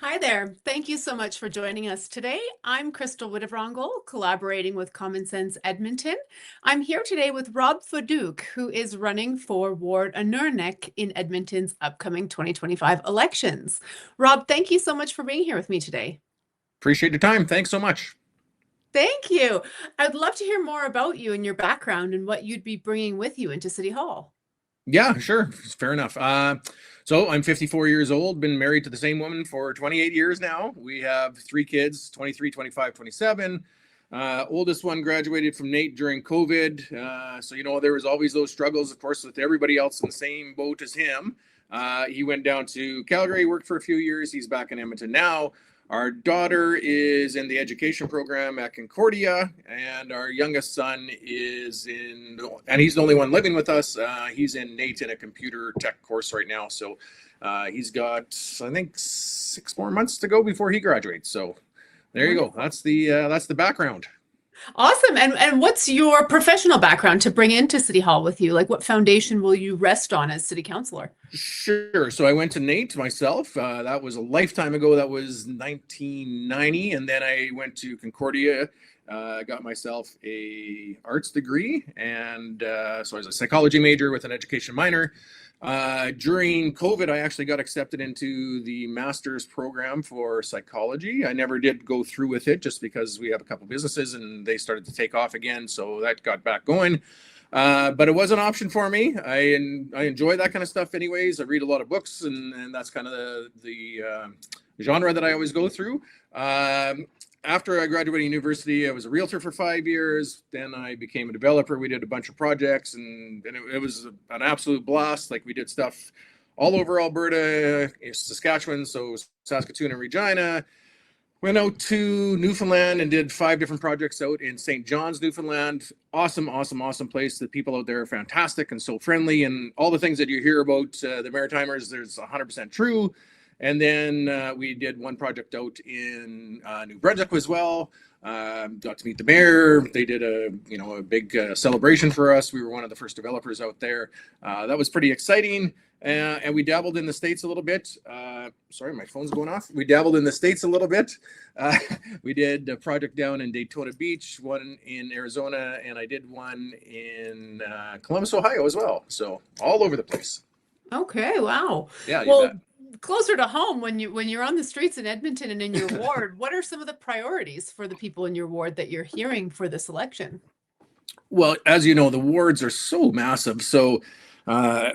Hi there. Thank you so much for joining us today. I'm Crystal Wittevrangle, collaborating with Common Sense Edmonton. I'm here today with Rob Fediuk, who is running for Ward Anirniq in Edmonton's upcoming 2025 elections. Rob, thank you so much for being here with me today. Appreciate your time. Thanks so much. Thank you. I'd love to hear more about you and your background and what you'd be bringing with you into City Hall. Yeah, sure. Fair enough. So I'm 54 years old, been married to the same woman for 28 years now. We have three kids, 23, 25, 27. Oldest one graduated from Nate during COVID. So there was always those struggles, of course, with everybody else in the same boat as him. He went down to Calgary, worked for a few years. He's back in Edmonton now. Our daughter is in the education program at Concordia, and our youngest son and he's the only one living with us. He's in Nate in a computer tech course right now. So he's got, I think, 6 more months to go before he graduates. So there you go. That's the background. Awesome. And what's your professional background to bring into City Hall with you? Like what foundation will you rest on as city councilor? Sure. So I went to Nate myself. That was a lifetime ago. That was 1990. And then I went to Concordia, got myself a arts degree. And so I was a psychology major with an education minor. During COVID, I actually got accepted into the master's program for psychology. I never did go through with it just because we have a couple businesses and they started to take off again. So that got back going. But it was an option for me. I enjoy that kind of stuff anyways. I read a lot of books and that's kind of the genre that I always go through. After I graduated university, I was a realtor for 5 years. Then I became a developer. We did a bunch of projects and it was an absolute blast. Like we did stuff all over Alberta, Saskatchewan, so Saskatoon and Regina. Went out to Newfoundland and did 5 different projects out in St. John's, Newfoundland. Awesome place. The people out there are fantastic and so friendly, and all the things that you hear about the Maritimers, there's 100% true. And then we did one project out in New Brunswick as well. Got to meet the mayor. They did a big celebration for us. We were one of the first developers out there. That was pretty exciting. And we dabbled in the States a little bit. Sorry, my phone's going off. We dabbled in the States a little bit. We did a project down in Daytona Beach, one in Arizona, and I did one in Columbus, Ohio as well. So all over the place. Okay, wow. Yeah, you Well, bet. closer to home, when you're on the streets in Edmonton and in your ward, what are some of the priorities for the people in your ward that you're hearing for this election? Well, as you know, the wards are so massive. So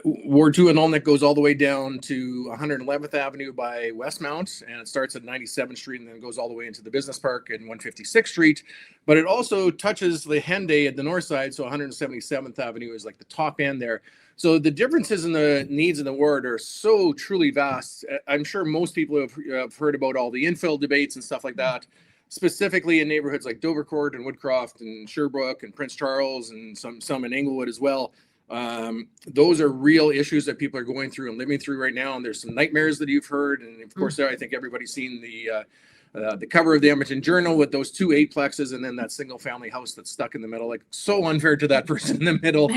Ward 2 in Alnick goes all the way down to 111th Avenue by Westmount, and it starts at 97th Street and then goes all the way into the business park and 156th Street. But it also touches the Henday at the north side, so 177th Avenue is like the top end there. So the differences in the needs in the ward are so truly vast. I'm sure most people have heard about all the infill debates and stuff like that, specifically in neighborhoods like Dovercourt and Woodcroft and Sherbrooke and Prince Charles and some in Englewood as well. Those are real issues that people are going through and living through right now. And there's some nightmares that you've heard. And of course, I think everybody's seen the cover of the Edmonton Journal with those 2 eightplexes and then that single family house that's stuck in the middle. Like, so unfair to that person in the middle.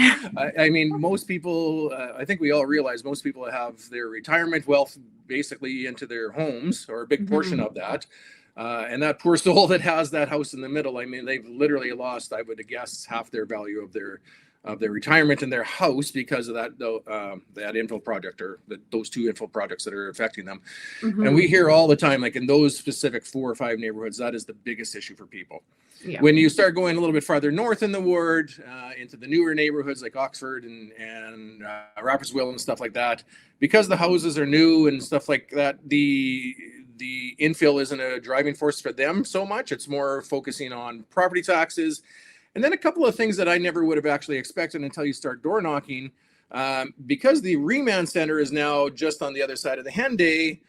I mean, most people, I think we all realize most people have their retirement wealth basically into their homes, or a big portion of that. And that poor soul that has that house in the middle, I mean, they've literally lost, I would guess, half their value of their retirement in their house because of that infill project, or those 2 infill projects that are affecting them. And we hear all the time, like in those specific 4 or 5 neighborhoods, that is the biggest issue for people. Yeah. When you start going a little bit farther north in the ward, into the newer neighborhoods like Oxford and Rapperswil and stuff like that, because the houses are new and stuff like that, the infill isn't a driving force for them so much. It's more focusing on property taxes. And then a couple of things that I never would have actually expected until you start door knocking, because the remand center is now just on the other side of the Henday.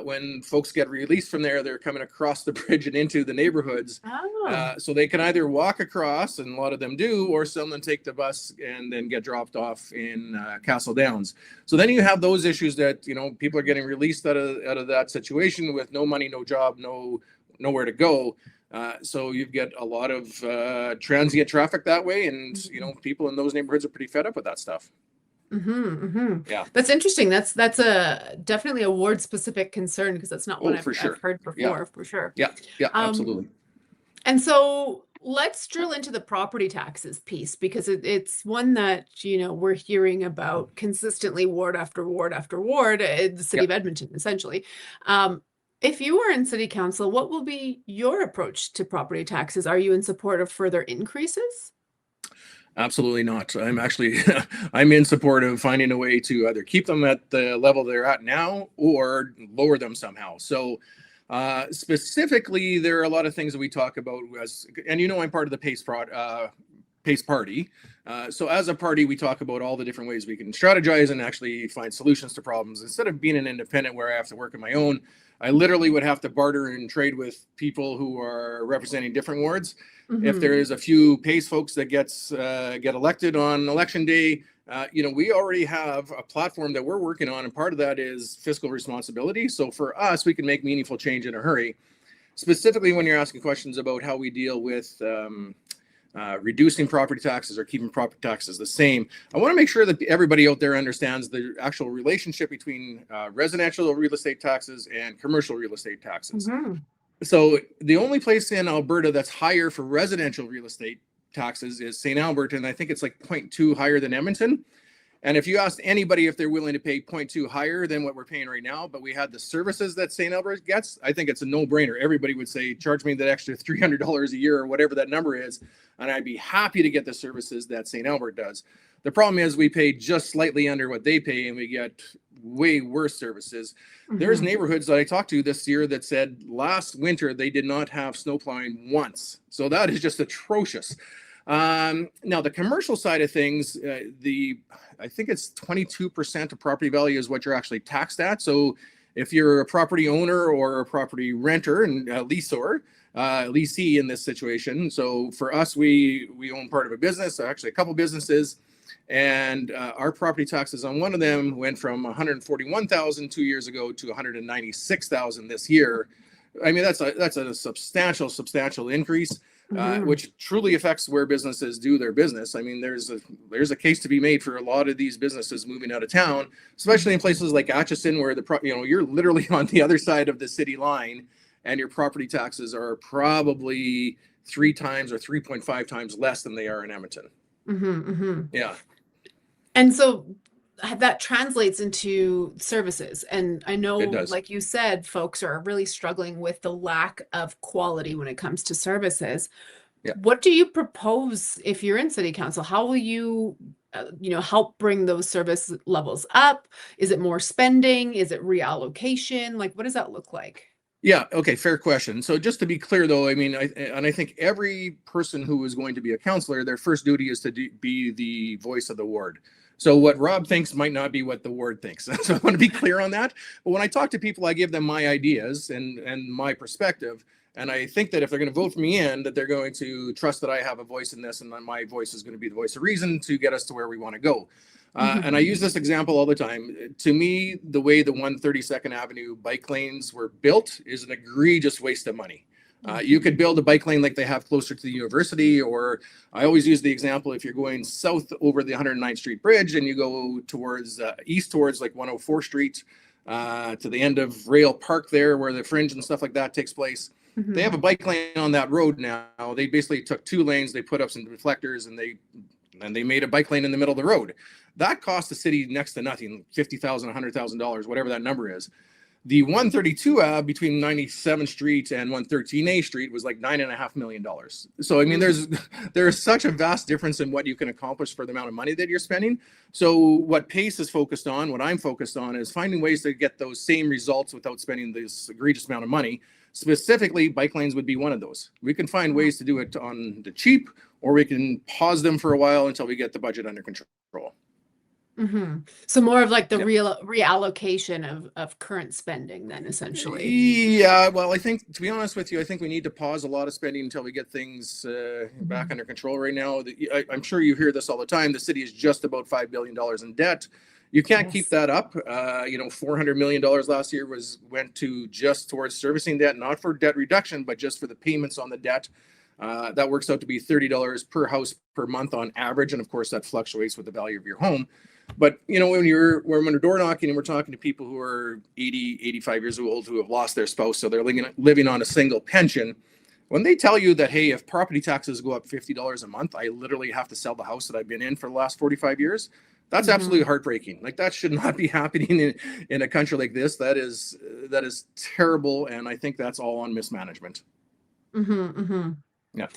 When folks get released from there, they're coming across the bridge and into the neighborhoods. Oh. So they can either walk across, and a lot of them do, or some of them take the bus and then get dropped off in Castle Downs. So then you have those issues that, people are getting released out of that situation with no money, no job, nowhere to go. So you get a lot of transient traffic that way, and people in those neighborhoods are pretty fed up with that stuff. Yeah. That's interesting. That's a definitely a ward specific concern because that's not one Oh, for I've sure. heard Yeah. before, for sure. Yeah. Yeah. Um, Absolutely. and so let's drill into the property taxes piece because it's one that, we're hearing about consistently ward after ward after ward in the city Yeah. of Edmonton, essentially. If you were in city council, what will be your approach to property taxes? Are you in support of further increases? Absolutely not. I'm actually I'm in support of finding a way to either keep them at the level they're at now or lower them somehow. So specifically, there are a lot of things that we talk about as, and I'm part of the Pace Party. So as a party, we talk about all the different ways we can strategize and actually find solutions to problems. Instead of being an independent where I have to work on my own, I literally would have to barter and trade with people who are representing different wards. If there is a few Pace folks that get elected on election day, we already have a platform that we're working on, and part of that is fiscal responsibility. So for us, we can make meaningful change in a hurry. Specifically, when you're asking questions about how we deal with reducing property taxes or keeping property taxes the same, I want to make sure that everybody out there understands the actual relationship between residential real estate taxes and commercial real estate taxes. So the only place in Alberta that's higher for residential real estate taxes is St. Albert, and I think it's like 0.2 higher than Edmonton. And if you asked anybody if they're willing to pay 0.2 higher than what we're paying right now, but we had the services that St. Albert gets, I think it's a no-brainer. Everybody would say, charge me that extra $300 a year or whatever that number is, and I'd be happy to get the services that St. Albert does. The problem is we pay just slightly under what they pay, and we get way worse services. There's neighborhoods that I talked to this year that said last winter they did not have snow plowing once. So that is just atrocious. Now the commercial side of things, I think it's 22% of property value is what you're actually taxed at. So if you're a property owner or a property renter and leasee in this situation. So for us, we own part of a business, actually a couple businesses, and our property taxes on one of them went from 141,000 2 years ago to 196,000 this year. I mean, that's a substantial increase. Which truly affects where businesses do their business. I mean, there's a case to be made for a lot of these businesses moving out of town, especially in places like Atchison, where you're literally on the other side of the city line, and your property taxes are probably 3 times or 3.5 times less than they are in Edmonton. Yeah. And so that translates into services. And I know, like you said, folks are really struggling with the lack of quality when it comes to services. Yeah. What do you propose if you're in city council? How will you, help bring those service levels up? Is it more spending? Is it reallocation? Like, what does that look like? Yeah. Okay. Fair question. So just to be clear, though, I mean, I think every person who is going to be a councillor, their first duty is to be the voice of the ward. So what Rob thinks might not be what the ward thinks. So I want to be clear on that. But when I talk to people, I give them my ideas and my perspective. And I think that if they're going to vote for me in, that they're going to trust that I have a voice in this, and that my voice is going to be the voice of reason to get us to where we want to go. And I use this example all the time. To me, the way the 132nd Avenue bike lanes were built is an egregious waste of money. You could build a bike lane like they have closer to the university, or I always use the example, if you're going south over the 109th Street Bridge and you go towards east towards like 104th Street to the end of Rail Park there where the Fringe and stuff like that takes place. They have a bike lane on that road now. They basically took 2 lanes, they put up some reflectors, and they made a bike lane in the middle of the road. That cost the city next to nothing, $50,000, $100,000, whatever that number is. The 132 between 97th Street and 113A Street was like $9.5 million. So I mean, there's such a vast difference in what you can accomplish for the amount of money that you're spending. So what PACE is focused on, what I'm focused on, is finding ways to get those same results without spending this egregious amount of money. Specifically, bike lanes would be one of those. We can find ways to do it on the cheap, or we can pause them for a while until we get the budget under control. So more of like the reallocation of current spending then, essentially. Yeah, well, I think, to be honest with you, I think we need to pause a lot of spending until we get things back under control right now. I'm sure you hear this all the time. The city is just about $5 billion in debt. You can't keep that up. $400 million last year went to just towards servicing debt, not for debt reduction, but just for the payments on the debt. That works out to be $30 per house per month on average. And of course, that fluctuates with the value of your home. But when we're door knocking and we're talking to people who are 80, 85 years old who have lost their spouse, so they're living on a single pension, when they tell you that, hey, if property taxes go up $50 a month, I literally have to sell the house that I've been in for the last 45 years, that's absolutely heartbreaking. Like, that should not be happening in a country like this. That is terrible, and I think that's all on mismanagement. Yeah.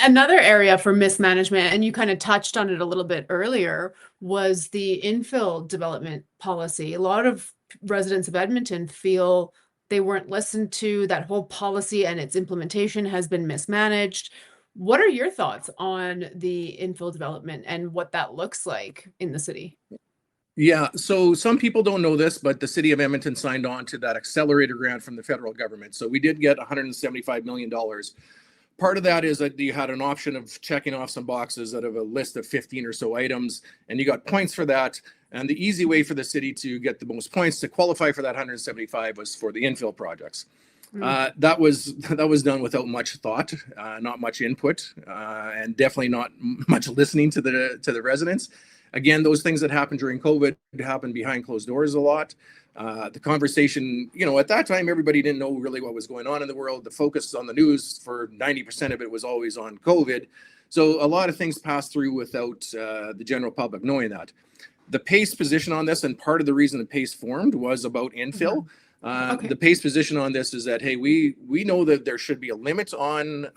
Another area for mismanagement, and you kind of touched on it a little bit earlier, was the infill development policy. A lot of residents of Edmonton feel they weren't listened to. That whole policy and its implementation has been mismanaged. What are your thoughts on the infill development and what that looks like in the city? Yeah, so some people don't know this, but the city of Edmonton signed on to that accelerator grant from the federal government. So we did get $175 million. Part of that is that you had an option of checking off some boxes out of a list of 15 or so items, and you got points for that. And the easy way for the city to get the most points to qualify for that 175 was for the infill projects. That was done without much thought, not much input, and definitely not much listening to the residents. Again, those things that happened during COVID happened behind closed doors a lot. The conversation, at that time, everybody didn't know really what was going on in the world. The focus on the news for 90% of it was always on COVID. So a lot of things passed through without the general public knowing that. The PACE position on this, and part of the reason the PACE formed, was about infill. The PACE position on this is that, hey, we know that there should be a limit on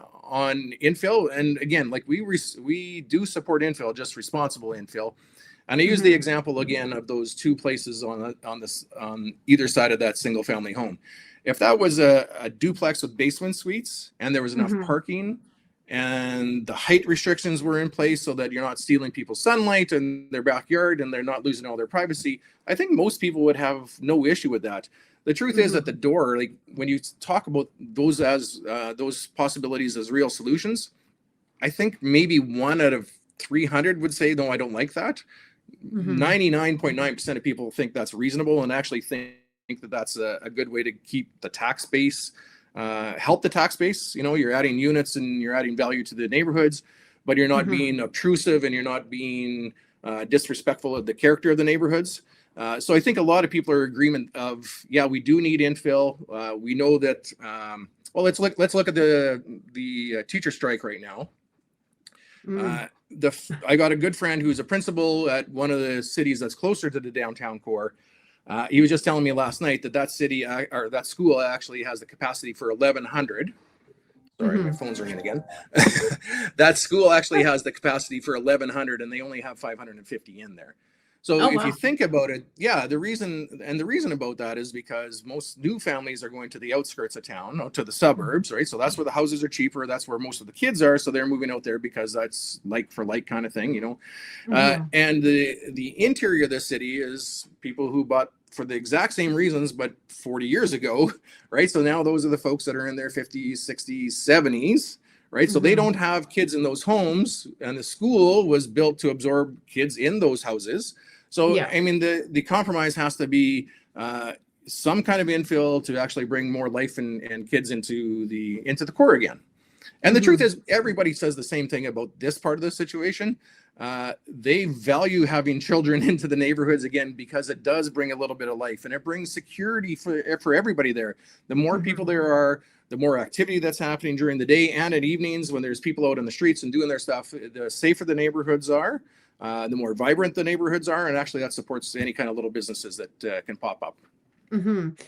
infill. And again, like, we do support infill, just responsible infill. And I use the example again of those two places on either side of that single family home. If that was a duplex with basement suites and there was enough parking and the height restrictions were in place so that you're not stealing people's sunlight in their backyard and they're not losing all their privacy, I think most people would have no issue with that. The truth is, at the door, like, when you talk about those possibilities as real solutions, I think maybe 1 out of 300 would say, no, I don't like that. 99.9% of people think that's reasonable and actually think that that's a good way to keep the tax base, help the tax base. You're adding units and you're adding value to the neighborhoods, but you're not being obtrusive and you're not being disrespectful of the character of the neighborhoods. So I think a lot of people are in agreement of, yeah, we do need infill. We know that. Well, let's look at the teacher strike right now. I got a good friend who's a principal at one of the cities that's closer to the downtown core. He was just telling me last night that city or that school actually has the capacity for 1,100. Sorry, my phone's ringing again. That school actually has the capacity for 1,100, and they only have 550 in there. So if you think about it, yeah, the reason about that is because most new families are going to the outskirts of town, to the suburbs, right? So that's where the houses are cheaper. That's where most of the kids are. So they're moving out there because that's like for like kind of thing, And the interior of the city is people who bought for the exact same reasons, but 40 years ago, right? So now those are the folks that are in their 50s, 60s, 70s. Right. So they don't have kids in those homes, and the school was built to absorb kids in those houses. So, I mean, the compromise has to be some kind of infill to actually bring more life and kids into the core again. And the truth is, everybody says the same thing about this part of the situation. They value having children into the neighborhoods again because it does bring a little bit of life and it brings security for everybody there. The more people there are, the more activity that's happening during the day and at evenings when there's people out in the streets and doing their stuff, the safer the neighborhoods are, the more vibrant the neighborhoods are. And actually that supports any kind of little businesses that can pop up.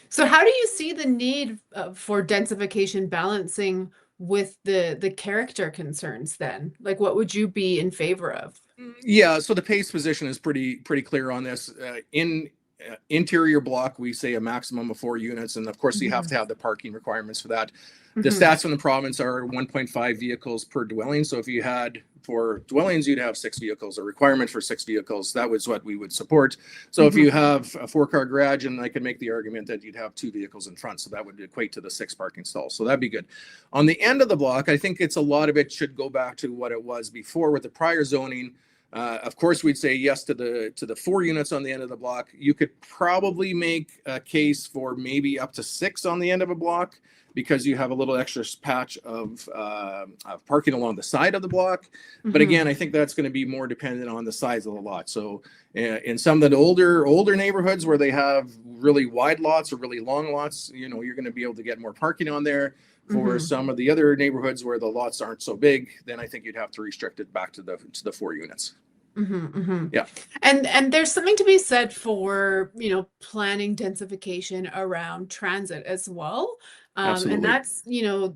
So how do you see the need for densification balancing with the character concerns then? Like, what would you be in favor of? Yeah, so the PACE position is pretty clear on this. In interior block, we say a maximum of 4 units, and of course you have to have the parking requirements for that. The stats from the province are 1.5 vehicles per dwelling. So if you had, for dwellings, you'd have 6 vehicles, a requirement for 6 vehicles. That was what we would support. So if you have a 4-car garage, and I could make the argument that you'd have 2 vehicles in front, so that would equate to the 6 parking stalls. So that'd be good. On the end of the block, I think a lot of it should go back to what it was before with the prior zoning. Of course, we'd say yes to the 4 units on the end of the block. You could probably make a case for maybe up to 6 on the end of a block, because you have a little extra patch of parking along the side of the block. But again, I think that's going to be more dependent on the size of the lot. So in some of the older neighborhoods where they have really wide lots or really long lots, you're going to be able to get more parking on there. For some of the other neighborhoods where the lots aren't so big, then I think you'd have to restrict it back to the 4 units. Yeah. And there's something to be said for, planning densification around transit as well. Absolutely. And that's,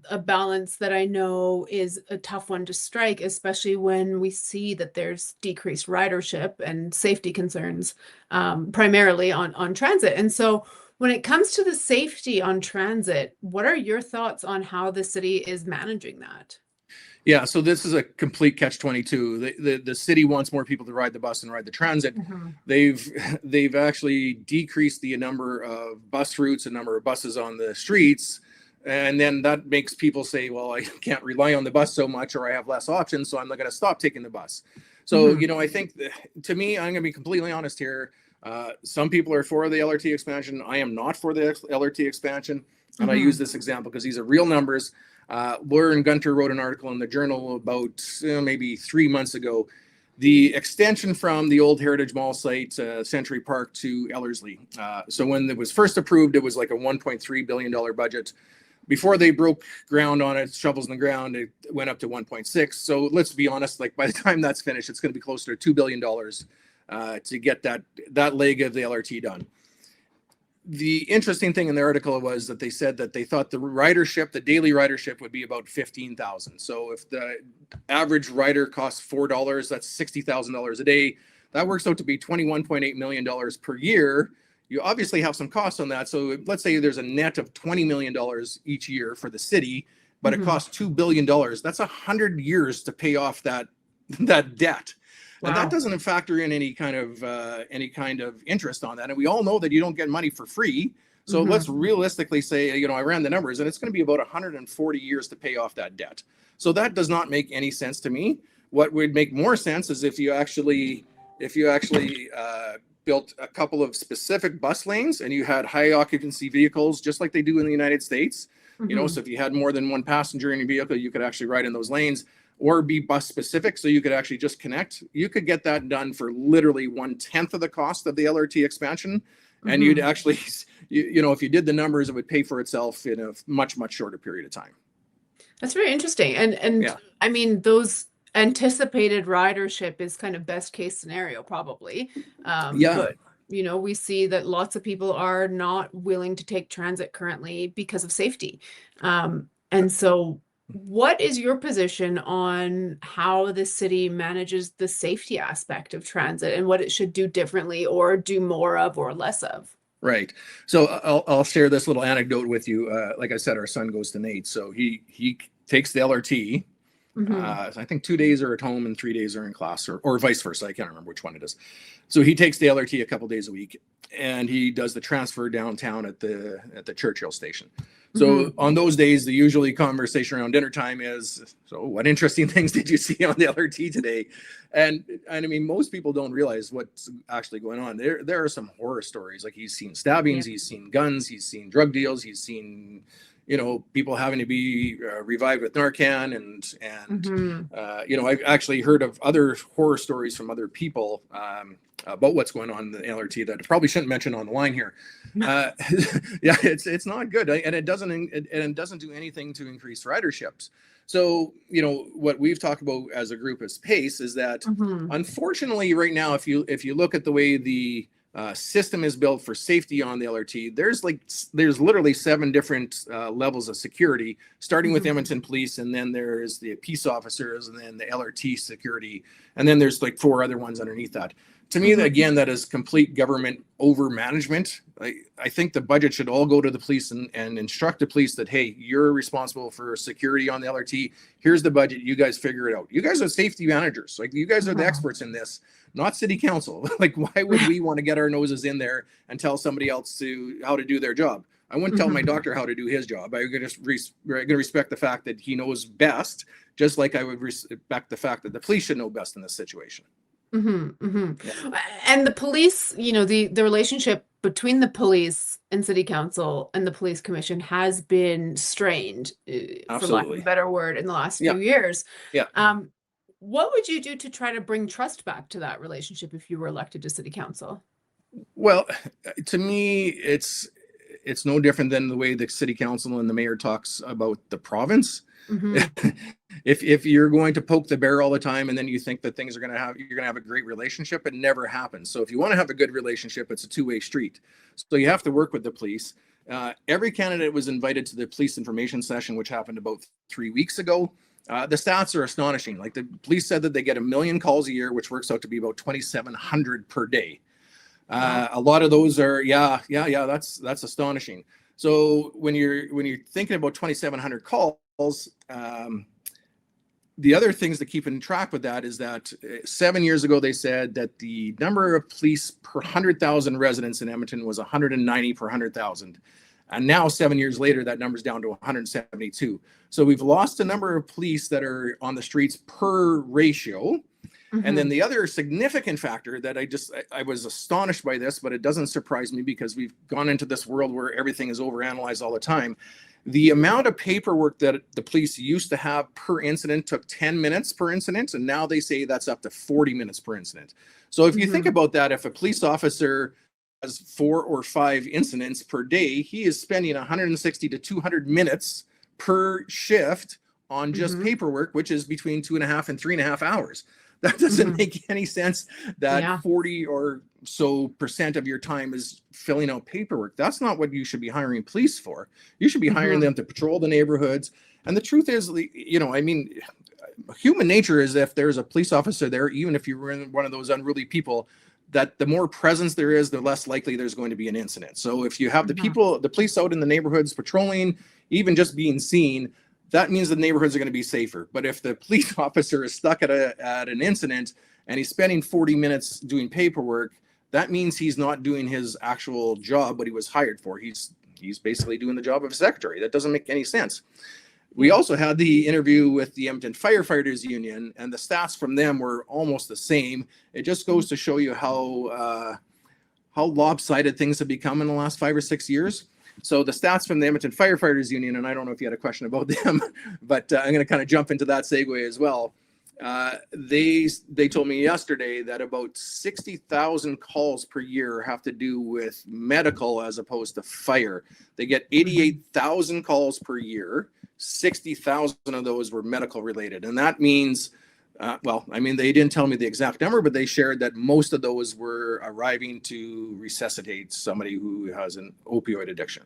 a balance that I know is a tough one to strike, especially when we see that there's decreased ridership and safety concerns, primarily on transit. And so when it comes to the safety on transit, what are your thoughts on how the city is managing that? Yeah, so this is a complete catch-22. The city wants more people to ride the bus and ride the transit. They've actually decreased the number of bus routes and number of buses on the streets, and then that makes people say, well, I can't rely on the bus so much, or I have less options, so I'm not going to stop taking the bus. So I think to me, I'm going to be completely honest here. Some people are for the LRT expansion. I am not for the LRT expansion. And I use this example because these are real numbers. Lauren Gunter wrote an article in the Journal about maybe 3 months ago. The extension from the old Heritage Mall site, Century Park, to Ellerslie. So when it was first approved, it was like a $1.3 billion budget. Before they broke ground on it, shovels in the ground, it went up to 1.6. So let's be honest, like by the time that's finished, it's going to be closer to $2 billion to get that leg of the LRT done. The interesting thing in the article was that they said that they thought the daily ridership would be about 15,000. So if the average rider costs $4, that's $60,000 a day. That works out to be $21.8 million per year. You obviously have some costs on that. So let's say there's a net of $20 million each year for the city, but it costs $2 billion. That's 100 years to pay off that debt. Wow. And that doesn't factor in any kind of interest on that. And we all know that you don't get money for free. So let's realistically say, I ran the numbers, and it's going to be about 140 years to pay off that debt. So that does not make any sense to me. What would make more sense is if you actually built a couple of specific bus lanes and you had high occupancy vehicles, just like they do in the United States. So if you had more than one passenger in your vehicle, you could actually ride in those lanes, or be bus specific, so you could actually just connect. You could get that done for literally 1/10 of the cost of the LRT expansion. And you'd actually, if you did the numbers, it would pay for itself in a much, much shorter period of time. That's very interesting. And yeah. I mean, those anticipated ridership is kind of best case scenario, probably. But, we see that lots of people are not willing to take transit currently because of safety. And so what is your position on how the city manages the safety aspect of transit and what it should do differently or do more of or less of? Right. So I'll share this little anecdote with you. Like I said, our son goes to Nate, so he takes the LRT. I think 2 days are at home and 3 days are in class, or vice versa. I can't remember which one it is. So he takes the LRT a couple days a week, and he does the transfer downtown at the Churchill station. So on those days, the usually conversation around dinner time is, so what interesting things did you see on the LRT today? And I mean, most people don't realize what's actually going on. There are some horror stories. Like he's seen stabbings, he's seen guns, he's seen drug deals, he's seen, people having to be revived with Narcan, and I've actually heard of other horror stories from other people about what's going on in the LRT that I probably shouldn't mention on the line here. It's not good, and it doesn't do anything to increase riderships. So what we've talked about as a group as PACE is that unfortunately right now, if you look at the way the system is built for safety on the LRT, there's literally 7 different levels of security, starting with Edmonton Police, and then there's the peace officers, and then the LRT security, and then there's like 4 other ones underneath that. To me, again, that is complete government over management. I think the budget should all go to the police and instruct the police that, hey, you're responsible for security on the LRT. Here's the budget. You guys figure it out. You guys are safety managers. Like, you guys are the experts in this, not city council. Like, why would we want to get our noses in there and tell somebody else how to do their job? I wouldn't tell my doctor how to do his job. I'm going to respect the fact that he knows best, just like I would respect the fact that the police should know best in this situation. Yeah, And the police, the relationship between the police and city council and the police commission has been strained, for lack of a absolutely. better word, in the last Yeah, few years. yeah. Um, what would you do to try to bring trust back to that relationship if you were elected to city council? Well, to me, it's no different than the way the city council and the mayor talks about the province. Hmm. If you're going to poke the bear all the time and then you think that things are going to have you're going to have a great relationship, it never happens. So if you want to have a good relationship, it's a two-way street. So you have to work with the police. Every candidate was invited to the police information session, which happened about 3 weeks ago. The stats are astonishing. Like, the police said that they get 1 million calls a year, which works out to be about 2,700 per day. Wow. A lot of those are, yeah, yeah, yeah. That's astonishing. So when you're thinking about 2,700 calls, the other things to keep in track with that is that 7 years ago they said that the number of police per 100,000 residents in Edmonton was 190 per 100,000, and now 7 years later that number's down to 172. So we've lost a number of police that are on the streets per ratio. And then Hmm. the other significant factor that I was astonished by this, but it doesn't surprise me because we've gone into this world where everything is overanalyzed all the time. The amount of paperwork that the police used to have per incident took 10 minutes per incident, and now they say that's up to 40 minutes per incident. So if you think Hmm. about that, if a police officer has 4 or 5 incidents per day, he is spending 160 to 200 minutes per shift on just Hmm. paperwork, which is between 2.5 and 3.5 hours. That doesn't Hmm. make any sense, that Yeah. 40 or so percent of your time is filling out paperwork. That's not what you should be hiring police for. You should be hiring Hmm. them to patrol the neighborhoods. And the truth is, I mean, human nature is, if there's a police officer there, even if you were one of those unruly people, that the more presence there is, the less likely there's going to be an incident. So if you have Hmm. the police out in the neighborhoods patrolling, even just being seen, that means the neighborhoods are going to be safer. But if the police officer is stuck at an incident and he's spending 40 minutes doing paperwork, that means he's not doing his actual job, what he was hired for. He's basically doing the job of a secretary. That doesn't make any sense. We Yeah. also had the interview with the Edmonton Firefighters Union, and the stats from them were almost the same. It just goes to show you how lopsided things have become in the last 5 or 6 years. So the stats from the Edmonton Firefighters Union, and I don't know if you had a question about them, but I'm going to kind of jump into that segue as well. They told me yesterday that about 60,000 calls per year have to do with medical as opposed to fire. They get Hmm. 88,000 calls per year. 60,000 of those were medical related, and that means, well, I mean, they didn't tell me the exact number, but they shared that most of those were arriving to resuscitate somebody who has an opioid addiction,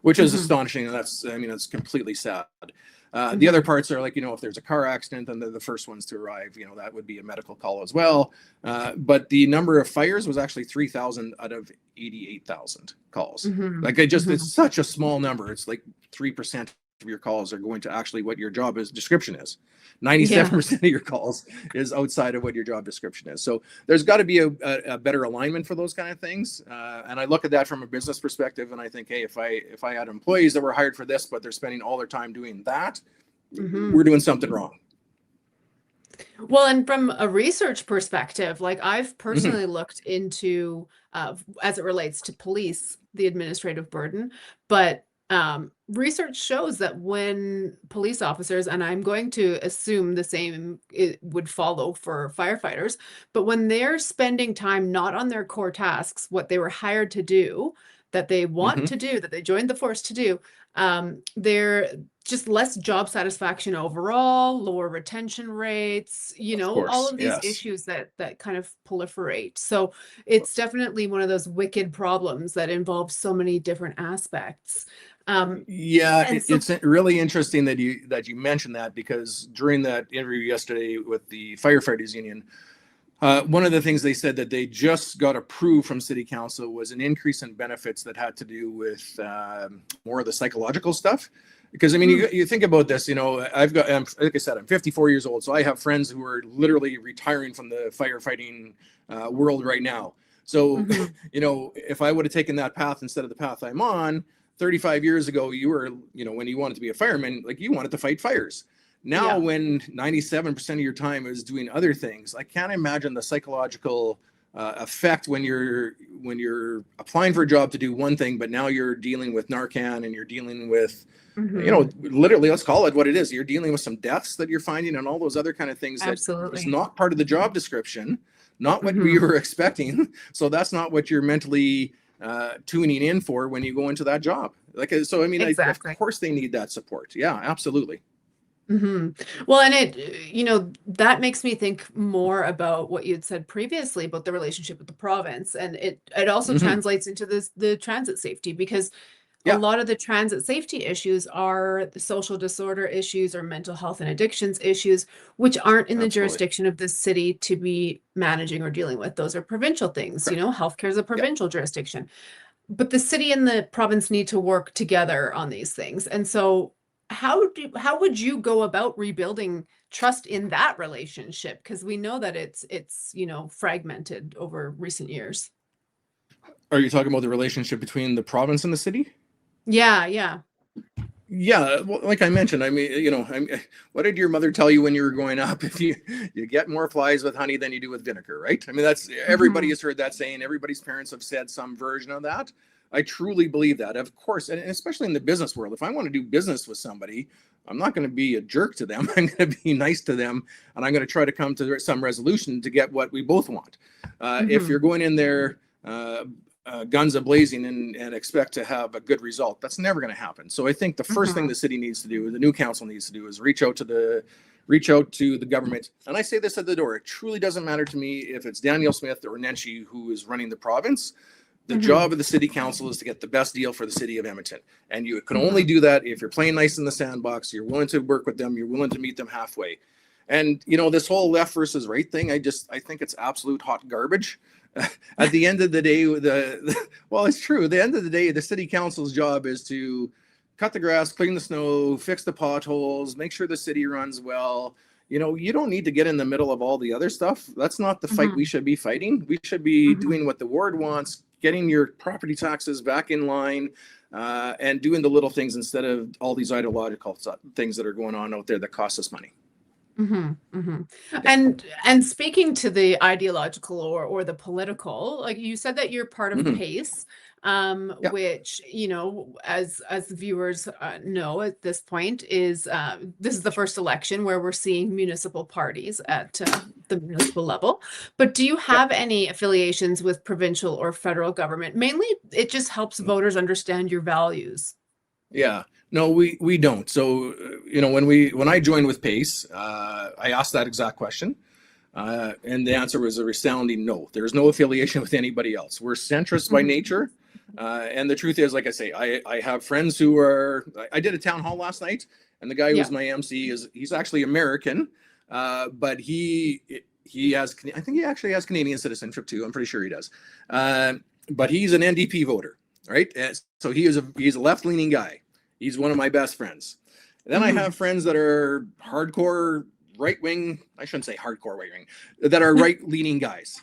which is Hmm. astonishing. And it's completely sad. The other Hmm. parts are like, if there's a car accident, then they're the first ones to arrive. That would be a medical call as well. But the number of fires was actually 3,000 out of 88,000 calls. Hmm. Like, it's Hmm. such a small number. It's like 3% of your calls are going to actually what your job description is. Yeah. 97% of your calls is outside of what your job description is. So there's got to be a better alignment for those kind of things. And I look at that from a business perspective, and I think, hey, if I had employees that were hired for this, but they're spending all their time doing that, Hmm. we're doing something wrong. Well, and from a research perspective, like I've Mm-hmm, personally looked into, as it relates to police, the administrative burden, but research shows that when police officers, and I'm going to assume the same it would follow for firefighters, but when they're spending time not on their core tasks, what they were hired to do, that they want mm-hmm. to do, that they joined the force to do, they're just less job satisfaction overall, lower retention rates, Of all course, of these yes. issues that kind of proliferate. So it's definitely one of those wicked problems that involves so many different aspects. Um, Yeah, and so, it's really interesting that you mentioned that, because during that interview yesterday with the firefighters union, one of the things they said that they just got approved from city council was an increase in benefits that had to do with more of the psychological stuff. Because I mean, mm, you think about this, like I said, I'm 54 years old, so I have friends who are literally retiring from the firefighting world right now. So, mhm, if I would have taken that path instead of the path I'm on 35 years ago, you were, when you wanted to be a fireman, like, you wanted to fight fires. Now, Yeah. when 97% of your time is doing other things, I can't imagine the psychological effect when you're applying for a job to do one thing, but now you're dealing with Narcan and you're dealing with, literally, let's call it what it is. You're dealing with some deaths that you're finding and all those other kind of things that was Absolutely. not part of the job description, not what we Mhm. were expecting. So that's not what you're mentally tuning in for when you go into that job. Like, so, I mean, of Exactly. course they need that support. Yeah, absolutely. Well, and that makes me think more about what you'd said previously about the relationship with the province. And it also Hmm. translates into the transit safety, because a Yeah, lot of the transit safety issues are the social disorder issues or mental health and addictions issues, which aren't in the absolutely. jurisdiction of the city to be managing or dealing with. Those are provincial things. Correct. Healthcare is a Yeah. provincial jurisdiction. But the city and the province need to work together on these things. And so how would you go about rebuilding trust in that relationship? Because we know that it's fragmented over recent years. Are you talking about the relationship between the province and the city? Yeah, yeah. Yeah, well, like I mentioned, I mean, what did your mother tell you when you were growing up? If you get more flies with honey than you do with vinegar, right? I mean, that's everybody Hmm. has heard that saying. Everybody's parents have said some version of that. I truly believe that, of course, and especially in the business world. If I want to do business with somebody, I'm not going to be a jerk to them. I'm going to be nice to them, and I'm going to try to come to some resolution to get what we both want. If Hmm. you're going in there guns a blazing and expect to have a good result, that's never going to happen. So I think the first thing Hmm. the city needs to do, the new council needs to do, is reach out to the government. And I say this at the door: it truly doesn't matter to me if it's Danielle Smith or Nenshi who is running the province. The Hmm. job of the city council is to get the best deal for the city of Edmonton, and you can only Hmm. do that if you're playing nice in the sandbox. You're willing to work with them. You're willing to meet them halfway. And this whole left versus right thing, I think it's absolute hot garbage. At the end of the day, well, it's true. At the end of the day, the city council's job is to cut the grass, clean the snow, fix the potholes, make sure the city runs well. You don't need to get in the middle of all the other stuff. That's not the fight we Hmm. should be fighting. We should be Hmm. doing what the ward wants, getting your property taxes back in line, and doing the little things instead of all these ideological things that are going on out there that cost us money. Hmm. Hmm. Yeah. And speaking to the ideological or the political, like you said that you're part of Hmm. PACE, Yeah. which, as the viewers know at this point, is this is the first election where we're seeing municipal parties at the municipal level. But do you Yeah. have any affiliations with provincial or federal government? Mainly, it just helps voters understand your values. Yeah. No, we don't. So, when I joined with Pace, I asked that exact question, and the answer was a resounding no. There's no affiliation with anybody else. We're centrist by Hmm. nature, and the truth is, like I say, I have friends who are. I did a town hall last night, and the guy who was Yeah. my MC he's actually American, but he has, I think he actually has Canadian citizenship too. I'm pretty sure he does, but he's an NDP voter, right? And so he's a left leaning guy. He's one of my best friends. And then I Hmm. have friends that are hardcore right wing. I shouldn't say hardcore right wing, that are right leaning guys.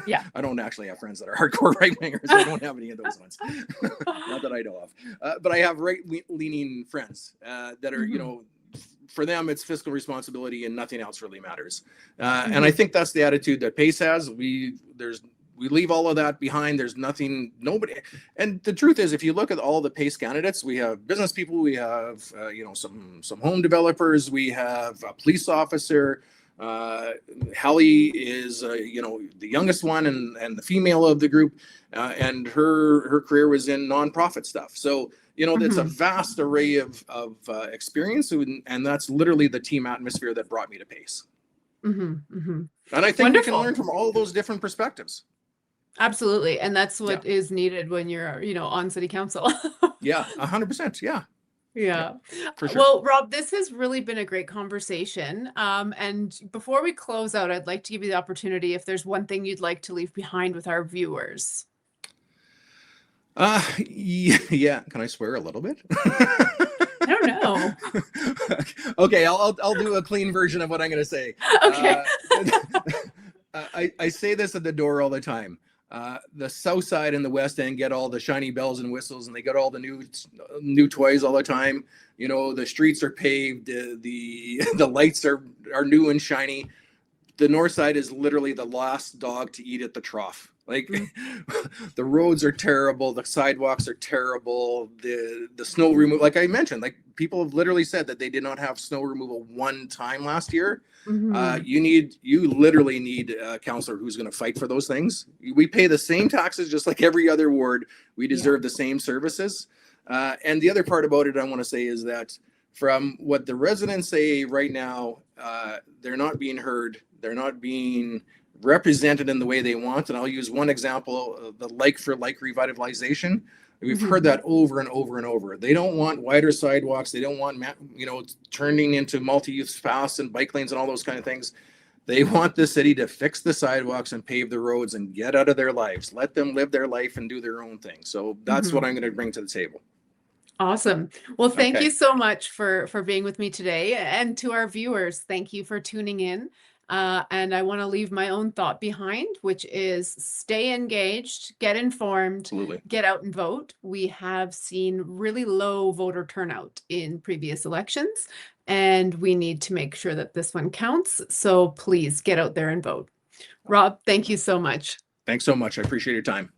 Yeah. I don't actually have friends that are hardcore right wingers. I don't have any of those ones, not that I know of. But I have right leaning friends that are, Hmm. for them it's fiscal responsibility and nothing else really matters. And I Hmm. think that's the attitude that Pace has. We leave all of that behind. There's nobody. And the truth is, if you look at all the PACE candidates, we have business people, we have, some home developers, we have a police officer. Hallie is, the youngest one and the female of the group. And her career was in nonprofit stuff. So, it's a Hmm. vast array of experience. And that's literally the team atmosphere that brought me to PACE. Hmm. Hmm. And I think we can Wonderful. learn from all those different perspectives. Absolutely. And that's Yeah. what is needed when you're, on city council. Yeah, 100%. Yeah, yeah, Yeah. for sure. Well, Rob, this has really been a great conversation. And before we close out, I'd like to give you the opportunity if there's one thing you'd like to leave behind with our viewers. Yeah. Can I swear a little bit? I don't know. Okay, I'll do a clean version of what I'm going to say. Okay. I say this at the door all the time. The south side and the west end get all the shiny bells and whistles, and they get all the new toys all the time. You know, the streets are paved, the lights are new and shiny. The north side is literally the last dog to eat at the trough. Like the roads are terrible, the sidewalks are terrible, the snow removal, like I mentioned, like people have literally said that they did not have snow removal one time last year. You literally need a counselor who's going to fight for those things. We pay the same taxes just like every other ward. We deserve the same services. And the other part about it I want to say is that from what the residents say right now, they're not being heard. They're not being represented in the way they want. And I'll use one example, the like for like revitalization. We've heard that over and over and over. They don't want wider sidewalks. They don't want, turning into multi-use paths and bike lanes and all those kind of things. They want the city to fix the sidewalks and pave the roads and get out of their lives. Let them live their life and do their own thing. So that's what I'm going to bring to the table. Awesome. Well, thank you so much for being with me today. And to our viewers, thank you for tuning in. And I want to leave my own thought behind, which is stay engaged, get informed, get out and vote. We have seen really low voter turnout in previous elections, and we need to make sure that this one counts. So please get out there and vote. Rob, thank you so much. Thanks so much. I appreciate your time.